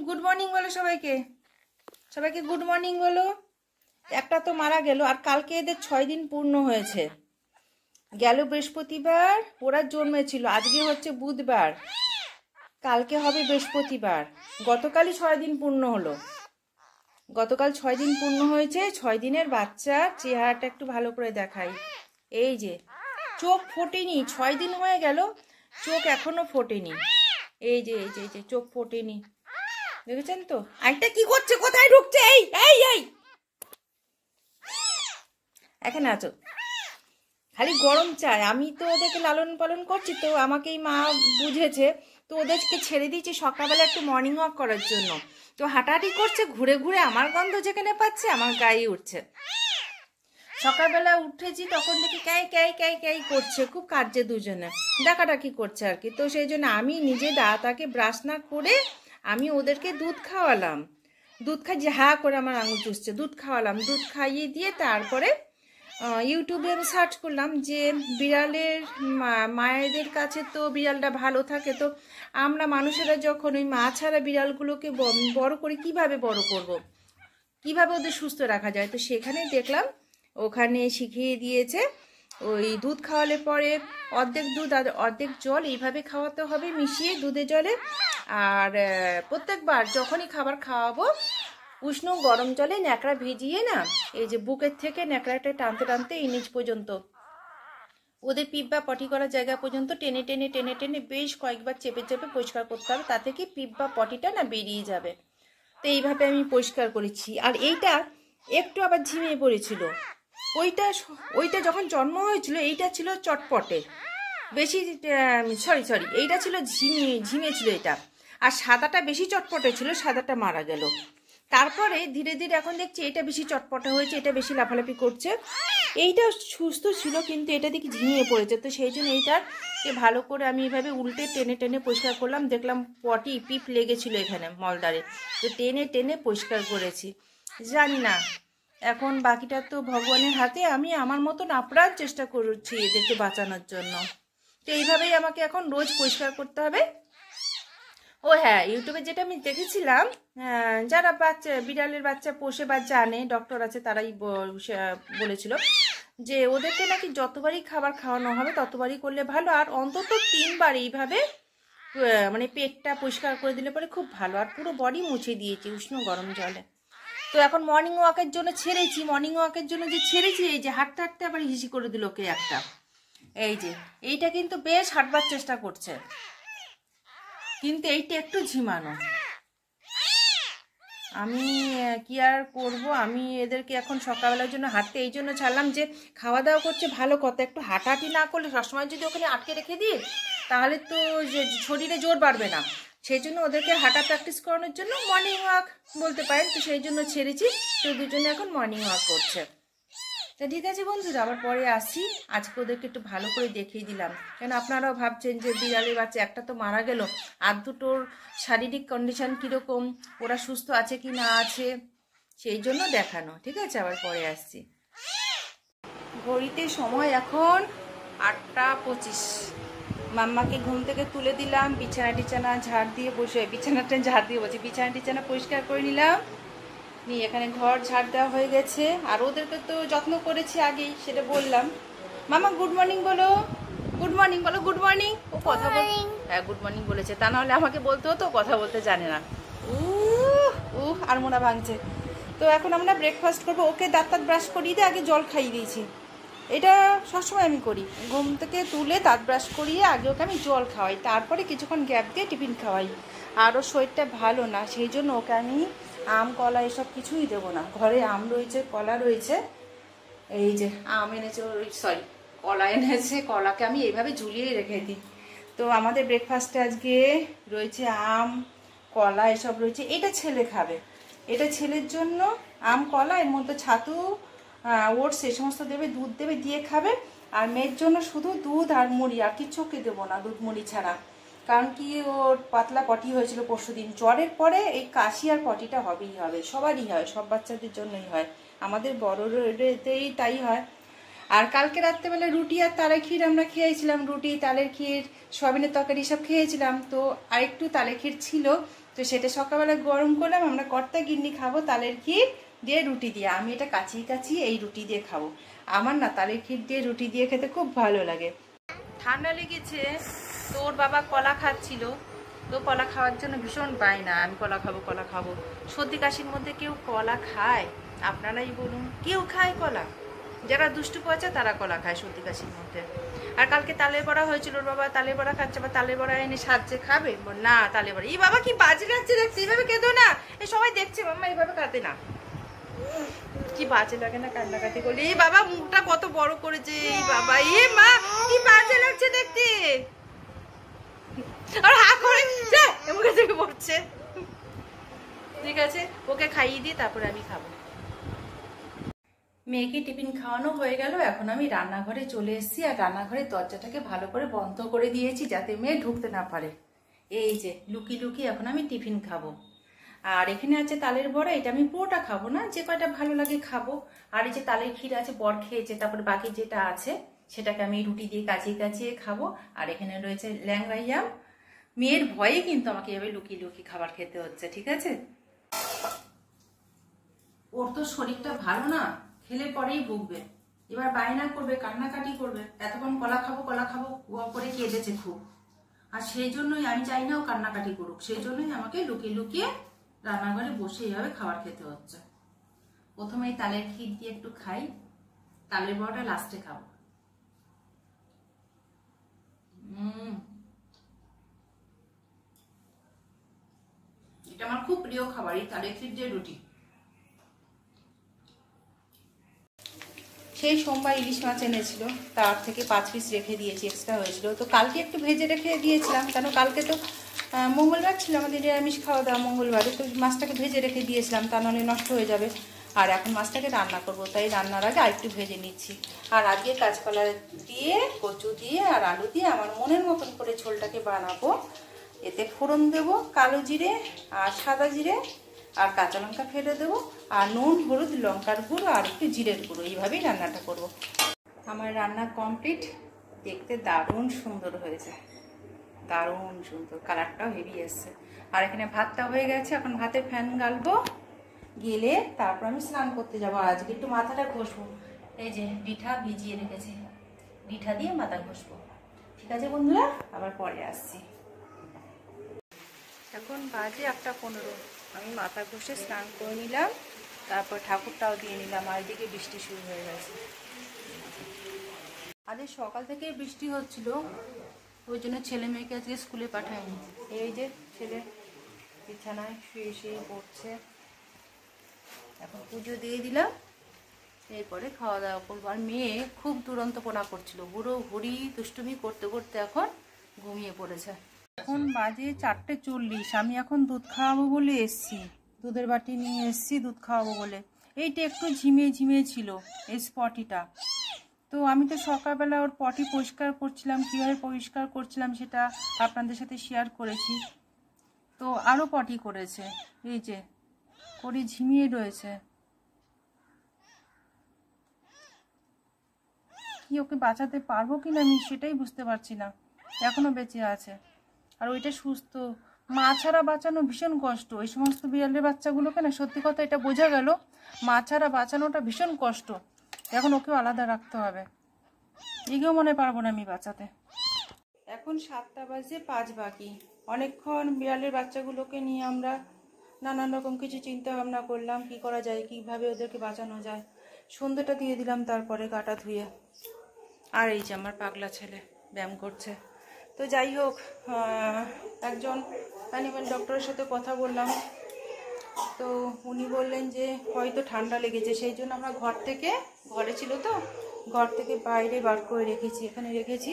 Good morning বলো সবাইকে, সবাইকে গুড মর্নিং বলো। একটা তো মারা গেল, আর কালকে এদের 6 দিন পূর্ণ হয়েছে। গেল বৃহস্পতিবার ওরা জন্মেছিল, আজকে হচ্ছে বুধবার, কালকে হবে বৃহস্পতিবার। গতকালই 6 দিন পূর্ণ হলো, গতকাল 6 দিন পূর্ণ হয়েছে। 6 দিনের বাচ্চার চেহারাটা একটু ভালো করে দেখাই। এই যে চোখ ফোটেনি, 6 দিন হয়ে গেল, চোখ এখনো ফোটেনি। এই যে এই যে এই যে চোখ ফোটেনি, দেখেছেন তো? আইটা কি করছে, কোথায় ঢুকছে? এই এই এই এখানে আছো, খালি গরম চায়। আমি তো ওদেরকে লালন পালন করছি, তো আমাকেই মা বুঝেছে, তো ওদেরকে ছেড়ে দিয়েছি সকালবেলা একটু মর্নিং ওয়াক করার জন্য। তো হাঁটাহাঁটি করছে, ঘুরে ঘুরে আমার গন্ধ যেখানে পাচ্ছে আমার গায়ে উঠছে। সকালবেলা উঠেছি তখন দেখি ক্যাই ক্যাই ক্যাই ক্যাই করছে, খুব কার্যে দুজনে ডাকাডাকি করছে আর কি। তো সেই জন্য আমি নিজে দাঁতাকে ব্রাশ না করে আমি ওদেরকে দুধ খাওয়ালাম। দুধ খাই যে হা করে আমার আঙুল চুষছে, দুধ খাওয়ালাম। দুধ খাইয়ে দিয়ে তারপরে ইউটিউবে আমি সার্চ করলাম যে বিড়ালের মায়েদের কাছে তো বিড়ালটা ভালো থাকে, তো আমরা মানুষেরা যখন ওই মা ছাড়া বিড়ালগুলোকে বড় করি, কিভাবে বড় করব, কিভাবে ওদের সুস্থ রাখা যায়। তো সেখানে দেখলাম ওখানে শিখিয়ে দিয়েছে ওই দুধ খাওয়ালে পরে অর্ধেক দুধ আর অর্ধেক জল এইভাবে খাওয়াতে হবে মিশিয়ে দুধে জলে। আর প্রত্যেকবার যখনই খাবার খাওয়াবো উষ্ণ গরম জলে ন্যাকড়া ভিজিয়ে না, এই যে বুকের থেকে ন্যাকড়াটা টানতে টানতে এই নিচ পর্যন্ত ওদের পিপ বা পটি করার জায়গা পর্যন্ত টেনে টেনে টেনে টেনে বেশ কয়েকবার চেপে চেপে পরিষ্কার করতে হবে, তাতে কি পিপ বা পটিটা না বেরিয়ে যাবে। তো এইভাবে আমি পরিষ্কার করেছি। আর এইটা একটু আবার ঝিমিয়ে পড়েছিল, ওইটা যখন জন্ম হয়েছিল এইটা ছিল চটপটে বেশি, সরি এইটা ছিল ঝিমিয়ে ছিল এটা, আর সাদাটা বেশি চটপটে ছিল, সাদাটা মারা গেল। তারপরে ধীরে ধীরে এখন দেখছি এটা বেশি চটপটা হয়েছে, এটা বেশি লাফালাফি করছে। এইটা সুস্থ ছিল কিন্তু এটা দেখি ঝিমিয়ে পড়েছে। তো সেই জন্য এইটাকে ভালো করে আমি এইভাবে উল্টে টেনে টেনে পরিষ্কার করলাম। দেখলাম পিপ লেগেছিল এখানে মলদারে, তো টেনে টেনে পরিষ্কার করেছি। জানি না, এখন বাকিটা তো ভগবানের হাতে। আমি আমার মতন আপ্রাণ চেষ্টা করছি এদেরকে বাঁচানোর জন্য। তো এইভাবেই আমাকে এখন রোজ পরিষ্কার করতে হবে। ও হ্যাঁ, ইউটিউবে যেটা আমি দেখেছিলাম, যারা বিড়ালের বাচ্চা পোষে বা জানে, ডক্টর আছে, তারাই বলেছিল যে ওদেরকে নাকি যতবারই খাবার খাওয়ানো হবে ততবারই করলে ভালো, আর অন্তত 3 বার এইভাবে মানে পেটটা পরিষ্কার করে দিলে পরে খুব ভালো। আর পুরো বডি মুছে দিয়েছি উষ্ণ গরম জলে। তো এখন মর্নিং ওয়াকের জন্য ছেড়েছি, মর্নিং ওয়াকের জন্য যে ছেড়েছি, এই যে হাঁটতে হাঁটতে আবার হিসি করে দিল কে একটা। এই যে এইটা কিন্তু বেশ হাঁটবার চেষ্টা করছে, কিন্তু এইটা একটু ঝিমানো। আমি কি আর করব, আমি এদেরকে এখন সকালবেলার জন্য হাঁটতে এই জন্য ছাড়লাম যে খাওয়া দাওয়া করছে ভালো কথা, একটু হাঁটাহাঁটি না করলে সবসময় যদি ওখানে আটকে রেখে দিই তাহলে তো শরীরে জোর বাড়বে না। সেই জন্য ওদেরকে হাঁটা প্র্যাকটিস করানোর জন্য মর্নিং ওয়াক বলতে পারেন, তো সেই জন্য ছেড়েছি। তো দুজনে এখন মর্নিং ওয়াক করছে। তা ঠিক আছে বন্ধুরা, আবার পরে আসি। আজকে ওদেরকে একটু ভালো করে দেখিয়ে দিলাম, কেন আপনারাও ভাবছেন যে বিড়ালের বাচ্চা একটা তো মারা গেল, আর দুটোর শারীরিক কন্ডিশন কীরকম, ওরা সুস্থ আছে কি না আছে, সেই জন্য দেখানো। ঠিক আছে, আবার পরে আসছি। ঘড়িতে সময় এখন 8টা 25। মাম্মাকে ঘুম থেকে তুলে দিলাম, বিছানা ঝাড় দিয়ে বসে, বিছানা পরিষ্কার করে নিলাম। এখানে ঘর ঝাড় দেওয়া হয়ে গেছে, আর ওদেরকে তো যত্ন করেছি আগেই, সেটা বললাম। মামা গুড মর্নিং বলো, গুড মর্নিং বলো, গুড মর্নিং। ও কথা হ্যাঁ গুড মর্নিং বলেছে, তা নাহলে আমাকে বলতে হতো, কথা বলতে জানে না। আর মোনা ভাঙছে। তো এখন আমরা ব্রেকফাস্ট করবো। ওকে দাঁত ব্রাশ করিয়ে দিয়ে আগে জল খাইয়ে দিয়েছি, এটা সবসময় আমি করি। ঘুম থেকে তুলে দাঁত ব্রাশ করিয়ে আগে ওকে আমি জল খাওয়াই, তারপরে কিছুক্ষণ গ্যাপ দিয়ে টিফিন খাওয়াই। আর ওর শরীরটা ভালো না, সেই জন্য ওকে আমি আম কলা এসব কিছুই দেবো না। ঘরে আম রয়েছে, কলা রয়েছে, এই যে আম এনেছে, কলা এনেছে, কলাকে আমি এইভাবে ঝুলিয়ে রেখে দিই। তো আমাদের ব্রেকফাস্টে আজকে রয়েছে আম কলা এসব রয়েছে। এটা ছেলে খাবে, এটা ছেলের জন্য আম কলা, এর মধ্যে ছাতু ওটস এই সমস্ত দেবে, দুধ দেবে, দিয়ে খাবে। আর মেয়ের জন্য শুধু দুধ আর মুড়ি, আর কিছু ওকে দেবো না দুধ মুড়ি ছাড়া। কারণ কি ওর পাতলা পটি হয়েছিল পরশুদিন, জ্বরের পরে এই কাশি আর পটিটা হবেই হবে, সবারই হয়, সব বাচ্চাদের জন্যই হয়, আমাদের বড়দেরতেই তাই হয়। আর কালকে রাত্রেবেলা রুটি আর তালের ক্ষীর আমরা খেয়েছিলাম, রুটি তালের ক্ষীর সয়াবিনের তরকারি সব খেয়েছিলাম। তো আরেকটু তালের ক্ষীর ছিল, তো সেটা সকালবেলা গরম করলাম, আমরা কর্তা গিন্নি খাবো তালের ক্ষীর দিয়ে রুটি দিয়ে। আমি এটা কাচিয়ে কাচিয়ে এই রুটি দিয়ে খাবো। আমার না তালের ক্ষীর দিয়ে রুটি দিয়ে খেতে খুব ভালো লাগে। ঠান্ডা লেগেছে, তোর বাবা কলা খাচ্ছিল, তো কলা খাওয়ার জন্য ভীষণ বায়না, আমি কলা খাবো কলা খাবো। সর্দি কাশির মধ্যে কেউ কলা খায়? আপনারাই বলুন, কেউ খায় কলা? যারা দুষ্টু পচা তারা কলা খায় সর্দি কাশির মধ্যে। আর কালকে তালের বড়া হয়েছিল, ওর বাবা তালের বড়া খাচ্ছে, বা তালের বড়া এনে সাজছে খাবে না। তালের বড়া, এই বাবা কি বাজে লাগছে দেখতে, এইভাবে কেঁদো না, এই সবাই দেখছে মাম্মা এইভাবে কাঁদে না, কি বাজে লাগে না কান্নাকাটি করলে। এই বাবা মুখটা কত বড় করেছে, এই বাবা, এ মা কি বাজে লাগছে দেখতে। আর হা করে মুখে থেকে পড়ছে। ঠিক আছে, ওকে খাইয়ে দিয়ে তারপরে আমি খাবো। মেয়েকে টিফিন খাওয়ানো হয়ে গেল, এখন আমি রান্নাঘরে চলে এসেছি। আর রান্নাঘরের দরজাটাকে ভালো করে বন্ধ করে দিয়েছি যাতে মেয়ে ঢুকতে না পারে। এই যে লুকিয়ে লুকিয়ে এখন আমি টিফিন খাবো। আর এখানে আছে তালের বড়া, এটা আমি পুরোটা খাবো না, যে কয়টা ভালো লাগে খাবো। আর এই যে তালের ক্ষীর আছে, বর খেয়েছে, তারপরে বাকি যেটা আছে সেটাকে আমি রুটি দিয়ে কাচিয়ে কাচিয়ে খাবো। আর এখানে রয়েছে ল্যাংরাইয়াম। মেয়ের ভয়ে কিন্তু আমাকে এভাবে লুকিয়ে লুকিয়ে খাবার খেতে হচ্ছে, ঠিক আছে? ওর তো শরীরটা ভালো না, খেলে পরেই ভুগবে। এবার বায়না করবে, কান্নাকাটি করবে, এতক্ষণ কলা খাবো করে কেঁদেছে খুব। আর সেই জন্যই আমি চাই না ও কান্নাকাটি করুক, সেই জন্যই আমাকে লুকিয়ে লুকিয়ে রান্নাঘরে বসে এইভাবে খাবার খেতে হচ্ছে। প্রথমে এই তালের ক্ষীর দিয়ে একটু খাই, তালের বড়াটা লাস্টে খাবো। এটা আমার খুব প্রিয় খাবার, এই তালের ক্ষীর দিয়ে রুটি। সেই সোমবার ইলিশ মাছ এনেছিল, তার থেকে 5 পিস রেখে দিয়েছি, এক্সট্রা হয়েছিল। তো কালকে একটু ভেজে রেখে দিয়েছিলাম, কেন কালকে তো মঙ্গলবার ছিল, আমাদের নিরামিষ খাওয়া দাওয়া মঙ্গলবারে, তো মাছটাকে ভেজে রেখে দিয়েছিলাম, তা নাহলে নষ্ট হয়ে যাবে। আর এখন মাছটাকে রান্না করব, তাই রান্নার আগে আরেকটু ভেজে নিচ্ছি। আর আজকে কাঁচকলা দিয়ে, কচু দিয়ে আর আলু দিয়ে আমার মনের মতন করে ঝোলটাকে বানাবো। এতে ফোড়ন দেবো কালো জিরে আর সাদা জিরে আর কাঁচা লঙ্কা ফেলে দেবো, আর নুন হলুদ লঙ্কার গুঁড়ো আর একটু জিরের গুঁড়ো, এইভাবেই রান্নাটা করব। আমার রান্না কমপ্লিট, দেখতে দারুণ সুন্দর হয়েছে, দারুণ সুন্দর, কালারটাও হেভি এসছে। আর এখানে ভাতটা হয়ে গেছে, এখন ভাতে ফ্যান গালবো, গেলে তারপর আমি স্নান করতে যাবো। আর আজকে একটু মাথাটা ঘষবো, এই যে রিঠা ভিজিয়ে রেখেছি, রিঠা দিয়ে মাথা ঘষবো। ঠিক আছে বন্ধুরা, আবার পরে আসছি। এখন বাজে 1:15, আমি মাথা ঘষে স্নান করে নিলাম, তারপর ঠাকুরটাও দিয়ে নিলাম। আর এদিকে বৃষ্টি শুরু হয়ে গেছে, আজ সকাল থেকে বৃষ্টি হচ্ছিল, ওই জন্য ছেলে মেয়েকে আজকে স্কুলে পাঠায়নি। এই যে ছেলে বিছানায় শুয়ে শুয়ে পড়ছে, এখন পুজো দিয়ে দিলাম, এরপরে খাওয়া দাওয়া করবো। আর মেয়ে খুব দুরন্তপনা করছিল, বুড়ো ঘুরি দুষ্টুমি করতে করতে এখন ঘুমিয়ে পড়েছে। এখন বাজে 4:40, আমি এখন দুধ খাওয়াবো বলে এসছি, দুধের বাটি নিয়ে এসছি দুধ খাওয়াবো বলে। এইটা একটু ঝিমিয়ে ঝিমিয়ে ছিল এই স্পটিটা, তো আমি তো সকালবেলা ওর পটি পরিষ্কার করছিলাম, কীভাবে পরিষ্কার করছিলাম সেটা আপনাদের সাথে শেয়ার করেছি। তো আরও পটি করেছে, এই যে করে ঝিমিয়ে রয়েছে। কি ওকে বাঁচাতে পারবো কিনা আমি সেটাই বুঝতে পারছি না, এখনো বেঁচে আছে। আর ওইটা সুস্থ, মা ছাড়া বাঁচানো ভীষণ কষ্ট। এই সমস্ত বিড়ালের বাচ্চাগুলোকে না, সত্যি কথা এটা বোঝা গেল, মা ছাড়া বাঁচানোটা ভীষণ কষ্ট। এখন ওকেও আলাদা রাখতে হবে, এগিয়েও মনে পারবো না আমি বাঁচাতে। এখন 7:05 অনেকক্ষণ বিড়ালের বাচ্চাগুলোকে নিয়ে আমরা নানান রকম কিছু চিন্তা ভাবনা করলাম, কি করা যায়, কিভাবে ওদেরকে বাঁচানো যায়। সন্ধ্যেটা দিয়ে দিলাম, তারপরে গাটা ধুয়ে। আর এই যে আমার পাগলা ছেলে ব্যায়াম করছে। তো যাই হোক, একজন অ্যানিমেল ডক্টরের সাথে কথা বললাম, তো উনি বললেন যে হয়তো ঠান্ডা লেগেছে, সেই জন্য আমরা ঘরে ছিল তো, ঘর থেকে বাইরে বার করে রেখেছি, এখানে রেখেছি।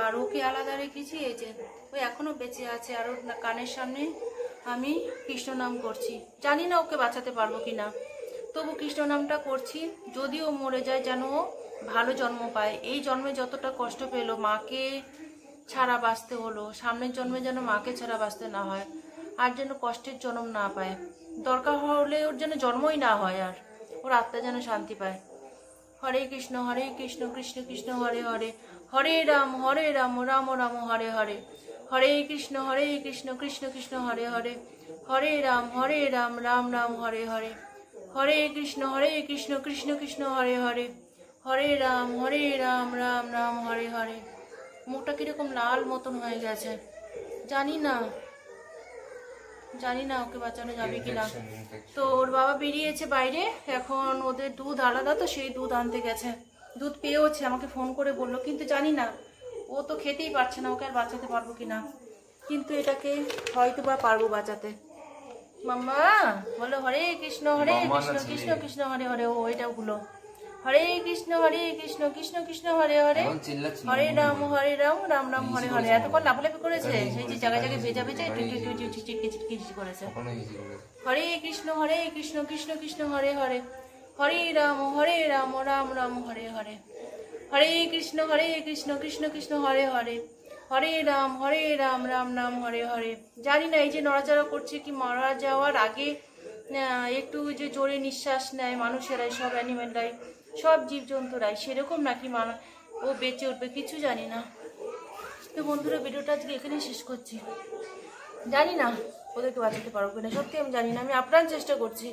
আর ওকে আলাদা রেখেছি, এই যে ও এখনও বেঁচে আছে। আর ওর কানের সামনে আমি কৃষ্ণ নাম করছি, জানি না ওকে বাঁচাতে পারবো কি না, তবু কৃষ্ণ নামটা করছি। যদি ও মরে যায় যেন ও ভালো জন্ম পায়। এই জন্মে যতটা কষ্ট পেলো, মাকে ছাড়া বাঁচতে হলো, সামনের জন্মে যেন মাকে ছাড়া বাঁচতে না হয়, আর যেন কষ্টের জন্ম না পায়, দরকার হলে ওর যেন জন্মই না হয়, আর ওর আত্মা যেন শান্তি পায়। হরে কৃষ্ণ কৃষ্ণ কৃষ্ণ কৃষ্ণ হরে হরে, হরে রাম রাম রাম হরে হরে, হরে কৃষ্ণ কৃষ্ণ কৃষ্ণ হরে হরে, হরে রাম রাম রাম হরে হরে, হরে কৃষ্ণ কৃষ্ণ কৃষ্ণ হরে হরে, হরে রাম রাম রাম হরে হরে। মুখটা কিরকম লাল মতন হয়ে গেছে, জানি না ওকে বাঁচানো যাবে কিনা। তো ওর বাবা বেরিয়েছে বাইরে, এখন ওদের দুধ আলাদা, তো সেই দুধ আনতে গেছে। দুধ পেয়েওছে, আমাকে ফোন করে বললো, কিন্তু জানি না, ও তো খেতেই পারছে না, ওকে আর বাঁচাতে পারবো কিনা, কিন্তু এটাকে হয়তো বা পারবো বাঁচাতে। মাম্মা বলো হরে কৃষ্ণ কৃষ্ণ কৃষ্ণ হরে হরে, ও এটা গুলো হরে কৃষ্ণ কৃষ্ণ কৃষ্ণ হরে হরে, হরে রাম রাম রাম হরে হরে। এতক্ষণ লাফালাফি করেছে, সেই যে জায়গায় জায়গায় ভেজা ভেজা চিটকি করেছে। হরে কৃষ্ণ কৃষ্ণ কৃষ্ণ হরে হরে, হরে রাম রাম রাম হরে হরে, হরে কৃষ্ণ কৃষ্ণ কৃষ্ণ হরে হরে, হরে রাম রাম রাম হরে হরে। জানি না এই যে নড়াচড়া করছে কি মারা যাওয়ার আগে একটু যে জোরে নিঃশ্বাস নেয় মানুষেরাই, সব অ্যানিমেলরাই, সব জীবজন্তুরাই, সেরকম নাকি ও বেঁচে উঠবে, কিছু জানি না। তো বন্ধুরা, ভিডিওটা আজকে এখানেই শেষ করছি। জানি না ওদেরকে বাঁচাতে পারবো কিনা, সত্যি আমি জানি না, আমি আপ্রাণ চেষ্টা করছি।